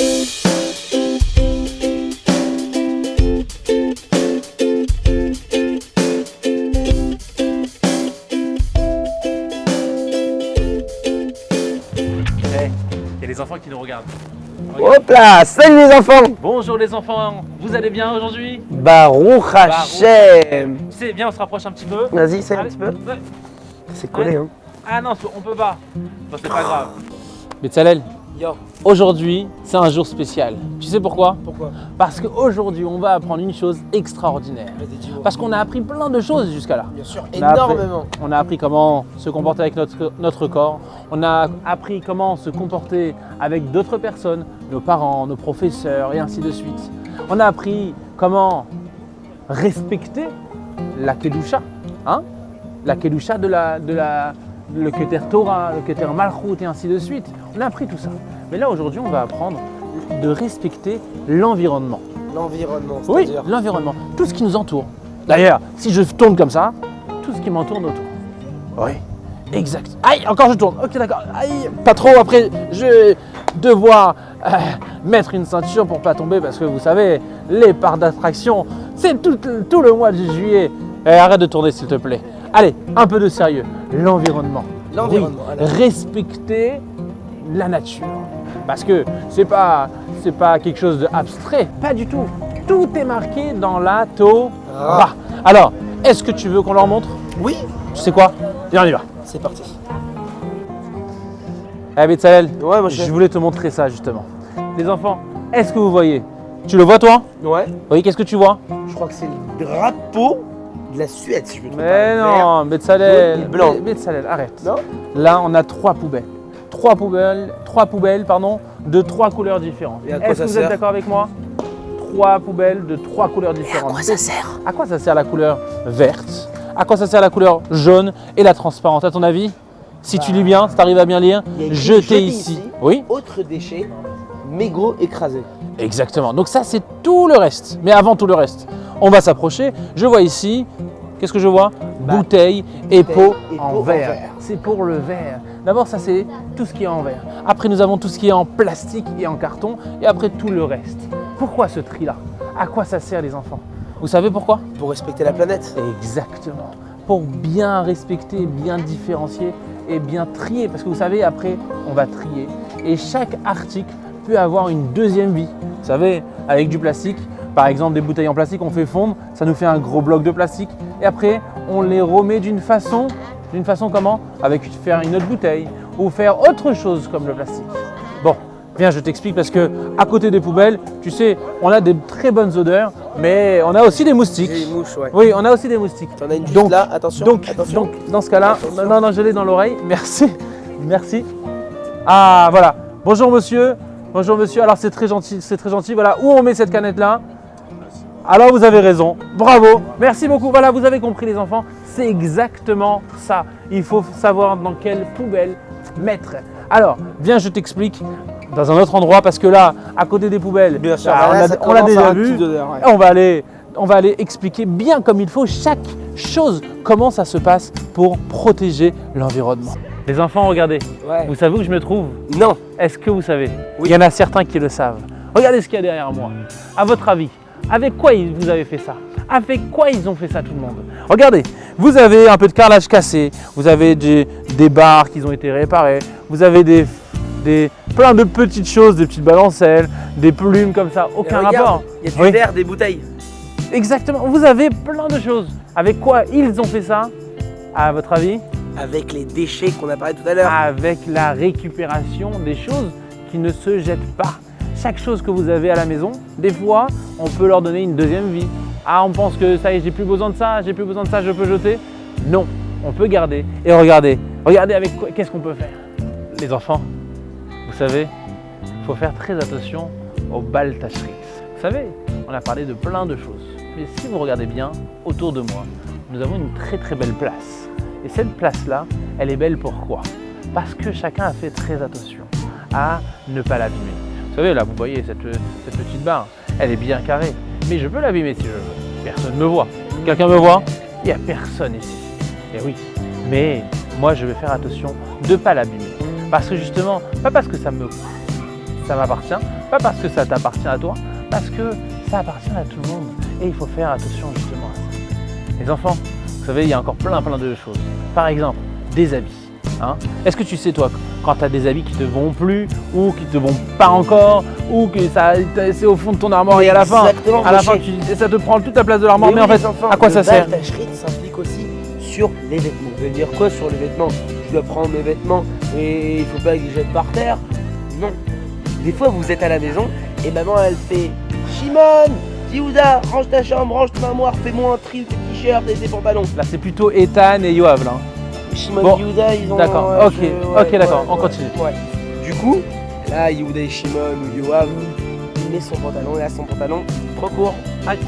Il y a les enfants qui nous regardent. Hop là, salut les enfants. Bonjour les enfants, vous allez bien aujourd'hui? Baruch Hashem. Tu sais, viens, on se rapproche un petit peu. Vas-y, essaye un Allez. petit peu. Ouais. C'est collé, hein. Ah non, on peut pas. Bon, c'est pas grave. Betzalel, Yo. aujourd'hui, c'est un jour spécial. Tu sais pourquoi? Pourquoi? Parce qu'aujourd'hui, on va apprendre une chose extraordinaire. Parce qu'on a appris plein de choses jusqu'à là. Bien sûr, On a énormément. On a appris comment se comporter avec notre corps. On a appris comment se comporter avec d'autres personnes, nos parents, nos professeurs et ainsi de suite. On a appris comment respecter la Kedusha, hein? La Kedusha le Keter Torah, le Keter Malchut et ainsi de suite. On a appris tout ça. Mais là aujourd'hui, on va apprendre de respecter l'environnement. L'environnement, Oui, c'est-à-dire l'environnement, tout ce qui nous entoure. D'ailleurs, si je tourne comme ça, tout ce qui m'entoure autour. Oui, exact. Aïe, encore je tourne. Ok, d'accord. Aïe, pas trop. Après, je vais devoir mettre une ceinture pour pas tomber parce que vous savez, les parcs d'attraction, c'est tout le mois de juillet. Arrête de tourner s'il te plaît. Allez, un peu de sérieux. L'environnement. L'environnement, Oui, alors. respecter la nature. Parce que c'est pas quelque chose d'abstrait, pas du tout. Tout est marqué dans la Torah. Alors, est-ce que tu veux qu'on leur montre? Oui, Tu sais quoi? Viens, on y va. c'est parti. Eh Betzalel, Ouais, moi je je voulais te montrer ça justement. Les enfants, est-ce que vous voyez? Tu le vois toi? Ouais, Oui, qu'est-ce que tu vois? je crois que c'est le drapeau de la Suède, si je me trompe Mais pas. Vert. non, Betzalel, jaune et blanc. Betzalel, arrête. Non? Là, on a trois poubelles. Trois poubelles, de trois couleurs différentes. Et à quoi Est-ce ça que vous êtes sert? d'accord avec moi? Trois poubelles de trois couleurs différentes. À quoi ça sert? À quoi ça sert la couleur verte? À quoi ça sert la couleur jaune et la transparente? À ton avis? Si tu lis bien, si tu arrives à bien lire, Il y a écrit jeter ici. Oui, Autres déchets, mégots écrasés. exactement. Donc ça, c'est tout le reste. Mais avant tout le reste, on va s'approcher. Je vois ici, qu'est-ce que je vois? Bouteilles et pots en verre. C'est pour le verre. D'abord, ça, c'est tout ce qui est en verre. Après, nous avons tout ce qui est en plastique et en carton. Et après, tout le reste. Pourquoi ce tri-là? À quoi ça sert, les enfants? Vous savez pourquoi? Pour respecter la planète. Exactement. Pour bien respecter, bien différencier et bien trier. Parce que vous savez, après, on va trier. Et chaque article peut avoir une deuxième vie. Vous savez, avec du plastique, par exemple des bouteilles en plastique, on fait fondre, ça nous fait un gros bloc de plastique. Et après, on les remet d'une façon comment? Avec faire une autre bouteille ou faire autre chose comme le plastique. Bon, viens, je t'explique parce que à côté des poubelles, tu sais, on a des très bonnes odeurs, mais on a aussi des moustiques. J'ai une mouche, ouais. Oui, on a aussi des moustiques. T'en as une juste Donc, là, attention. attention. Donc, dans ce cas-là, Attention. non, je l'ai dans l'oreille. Merci, merci. Ah, voilà. Bonjour monsieur. Bonjour monsieur. Alors c'est très gentil, Voilà, où on met cette canette-là? Alors vous avez raison. Bravo. Merci beaucoup. Voilà, vous avez compris les enfants. C'est exactement ça. Il faut savoir dans quelle poubelle mettre. Alors, viens, je t'explique dans un autre endroit parce que là, à côté des poubelles, Bien sûr, ah, là, ça on l'a commence à déjà un vu. petit d'odeur, ouais. Et on va aller expliquer bien comme il faut chaque chose, comment ça se passe pour protéger l'environnement. Les enfants, regardez, Ouais. vous savez où je me trouve? Non. Est-ce que vous savez? Oui. Il y en a certains qui le savent. Regardez ce qu'il y a derrière moi. À votre avis, avec quoi vous avez fait ça? Avec quoi ils ont fait ça tout le monde? Regardez, vous avez un peu de carrelage cassé, vous avez des barres qui ont été réparées, vous avez plein de petites choses, des petites balancelles, des plumes comme ça, aucun Regarde, rapport. il y a du Oui. verre, des bouteilles. Exactement, vous avez plein de choses. Avec quoi ils ont fait ça? À votre avis? Avec les déchets qu'on a parlé tout à l'heure. Avec la récupération des choses qui ne se jettent pas. Chaque chose que vous avez à la maison, des fois, on peut leur donner une deuxième vie. Ah, on pense que ça y est, j'ai plus besoin de ça, je peux jeter. Non, on peut garder. Et regardez avec quoi, qu'est-ce qu'on peut faire? Les enfants, vous savez, il faut faire très attention aux balles tacheries. Vous savez, on a parlé de plein de choses. Mais si vous regardez bien autour de moi, nous avons une très très belle place. Et cette place-là, elle est belle pourquoi? Parce que chacun a fait très attention à ne pas l'abîmer. Vous savez, là, vous voyez cette petite barre, elle est bien carrée. Mais je peux l'abîmer si je veux. Personne ne me voit. Quelqu'un me voit? Il n'y a personne ici. Et oui, mais moi, je vais faire attention de ne pas l'abîmer. Parce que justement, pas parce que ça m'appartient, Pas parce que ça t'appartient à toi, parce que ça appartient à tout le monde. Et il faut faire attention justement à ça. Les enfants, vous savez, il y a encore plein de choses. Par exemple, des habits. Hein. Est-ce que tu sais, toi, quand tu as des habits qui te vont plus, ou qui te vont pas encore, ou que c'est au fond de ton armoire et à la fin, ça te prend toute la place de l'armoire, mais en fait, à quoi ça sert? Le baltage rite s'implique aussi sur les vêtements. Ça veut dire quoi sur les vêtements? Je dois prendre mes vêtements et il faut pas que je les jette par terre. Non. Des fois, vous êtes à la maison et maman, elle fait Shimon, Yehuda, range ta chambre, range ton armoire, fais-moi un tri de tes t-shirts et tes pantalons. Là, c'est plutôt Ethan et Yoav, là. Shimon Bon, et Yehuda, ils ont. D'accord, ok, d'accord, on continue. Ouais. Du coup, là, Yehuda et Shimon ou Yoav, il met son pantalon et là, son pantalon trop court,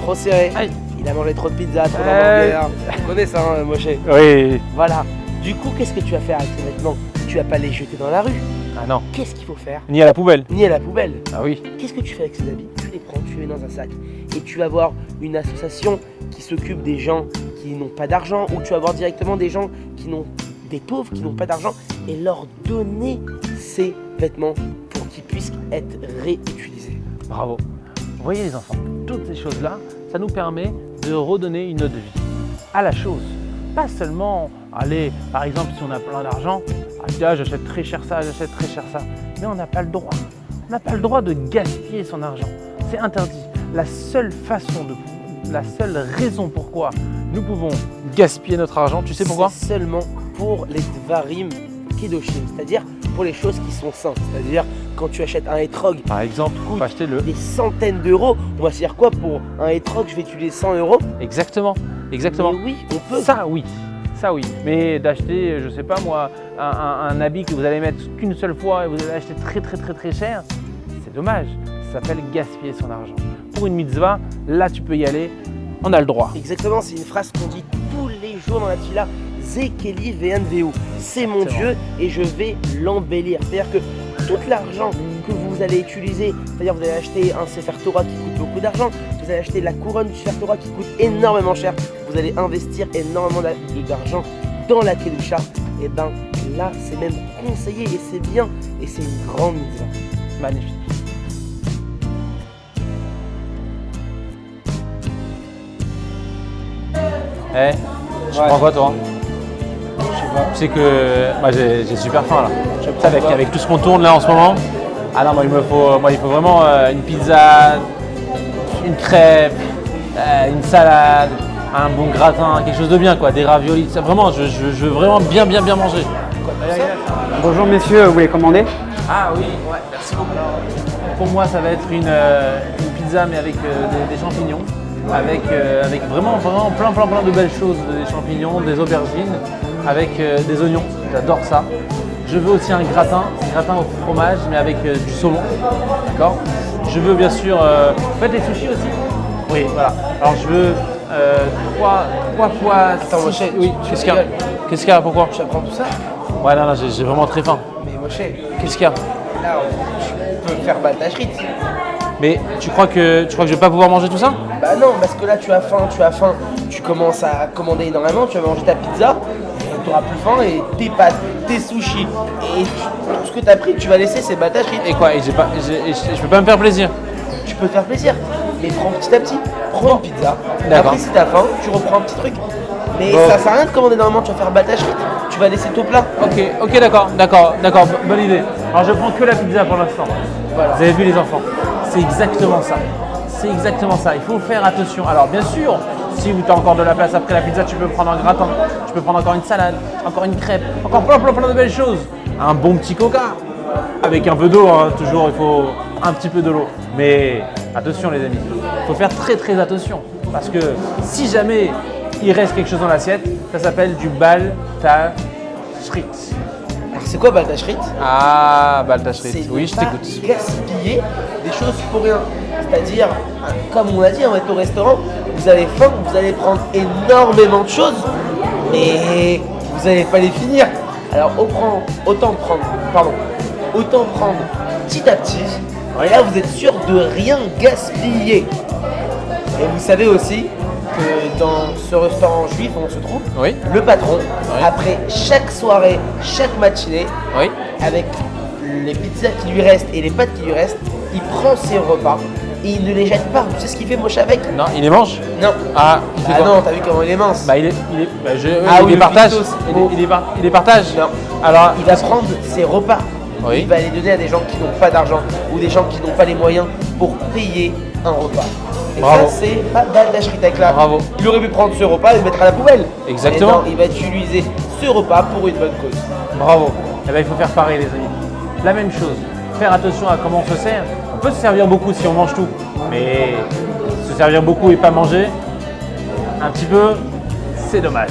trop serré. Aïe. Il a mangé trop de pizza, trop d'hamburgers. Tu connais ça, hein, Moshe? Oui. Voilà. Du coup, qu'est-ce que tu vas faire avec tes vêtements? Tu vas pas les jeter dans la rue. Ah non. Qu'est-ce qu'il faut faire? Ni à la poubelle. Ni à la poubelle. Ah oui. Qu'est-ce que tu fais avec ces habits? Tu les prends, tu les mets dans un sac. Et tu vas voir une association qui s'occupe des gens qui n'ont pas d'argent, ou tu vas voir directement des gens des pauvres qui n'ont pas d'argent, et leur donner ces vêtements pour qu'ils puissent être réutilisés. Bravo. Vous voyez les enfants, toutes ces choses-là, ça nous permet de redonner une autre vie à la chose. Pas seulement, allez, par exemple, si on a plein d'argent, j'achète très cher ça, j'achète très cher ça. Mais on n'a pas le droit. On n'a pas le droit de gaspiller son argent. C'est interdit. La seule raison pourquoi nous pouvons gaspiller notre argent, tu sais pourquoi? C'est seulement pour les dvarim kedoshim, c'est-à-dire pour les choses qui sont saintes. C'est-à-dire quand tu achètes un hétrog, par exemple, coûte faut acheter des centaines d'euros, on va se dire quoi pour un hétrog, je vais utiliser 100 €. Exactement. Mais oui, on peut. Ça oui. Mais d'acheter, je sais pas moi, un habit que vous allez mettre qu'une seule fois et vous allez acheter très cher, c'est dommage. Ça s'appelle gaspiller son argent. Pour une mitzvah, là tu peux y aller, on a le droit. Exactement, c'est une phrase qu'on dit tous les jours dans la tefila. Zekeli VNVO, c'est mon Dieu et je vais l'embellir. C'est-à-dire que tout l'argent que vous allez utiliser, c'est-à-dire vous allez acheter un Sefer Torah qui coûte beaucoup d'argent, vous allez acheter la couronne du Sefer Torah qui coûte énormément cher, vous allez investir énormément d'argent dans la Kedusha, et ben là c'est même conseillé et c'est bien et c'est une grande mitzvah. Magnifique. Tu prends quoi toi? Tu sais que moi j'ai super faim là. Tu sais, avec tout ce qu'on tourne là en ce moment. Ah non, il faut vraiment une pizza, une crêpe, une salade, un bon gratin, quelque chose de bien quoi, des raviolis. Ça, vraiment, je veux vraiment bien manger. Bonjour messieurs, vous voulez commander? Ah oui, ouais, merci beaucoup. Pour moi, ça va être une pizza mais avec des champignons. Avec vraiment plein de belles choses, des champignons, des aubergines, avec des oignons, j'adore ça. Je veux aussi un gratin au fromage, mais avec du saumon, d'accord. Je veux bien sûr, des sushis aussi. Oui, voilà. Alors je veux 3 fois. Attends, Moshe, oui, qu'est-ce qu'il y a? Pourquoi? Tu apprends tout ça? Ouais, non, j'ai vraiment très faim. Mais Moshe, Qu'est-ce qu'il y a? là tu peux faire baltage rite. Mais tu crois que je vais pas pouvoir manger tout ça? Bah non, parce que là tu as faim, tu commences à commander énormément, tu vas manger ta pizza, tu auras plus faim et tes pâtes, tes sushis et tout ce que tu as pris, tu vas laisser ces battages rites. Et quoi? Je peux pas me faire plaisir? Tu peux te faire plaisir, mais prends petit à petit, prends une pizza, D'accord. après si tu as faim, tu reprends un petit truc. Mais Bon. ça sert à rien de commander énormément, tu vas faire battage rites, tu vas laisser ton plat. Ok, d'accord, bonne idée. Alors je prends que la pizza pour l'instant. Voilà. Vous avez vu les enfants? C'est exactement ça. Il faut faire attention. Alors bien sûr, si tu as encore de la place après la pizza, tu peux prendre un gratin, tu peux prendre encore une salade, encore une crêpe, encore plein de belles choses. Un bon petit coca, avec un peu d'eau, hein, toujours il faut un petit peu de l'eau. Mais attention les amis, il faut faire très attention. Parce que si jamais il reste quelque chose dans l'assiette, ça s'appelle du bal ta shrit. Alors c'est quoi baltage rite? Ah, bal ta shrit. C'est Oui, ne je pas t'écoute. gaspiller des choses pour rien. C'est-à-dire, comme on l'a dit, on va être au restaurant, vous avez faim, vous allez prendre énormément de choses, mais vous n'allez pas les finir. Alors autant prendre petit à petit, et là vous êtes sûr de rien gaspiller. Et vous savez aussi que dans ce restaurant juif où on se trouve, Oui. le patron, après chaque soirée, chaque matinée, Oui. avec les pizzas qui lui restent et les pâtes qui lui restent, il prend ses repas et il ne les jette pas. Tu sais ce qu'il fait Moshe avec? Non, il les mange? Non. Ah, il fait quoi? non, t'as vu comment il est mince? Bah, il oui, les le partage. Pistos. Il les partage. Non. Alors, Il va prendre ses repas. Oui. Il va les donner à des gens qui n'ont pas d'argent ou des gens qui n'ont pas les moyens pour payer un repas. Et Bravo. ça, c'est pas d'Ashritakla. Bravo. Il aurait pu prendre ce repas et le mettre à la poubelle. Exactement. Et non, il va utiliser ce repas pour une bonne cause. bravo. Eh ben, il faut faire pareil, les amis. La même chose. Faire attention à comment on se sert. On peut se servir beaucoup si on mange tout. Mais se servir beaucoup et pas manger, un petit peu, c'est dommage.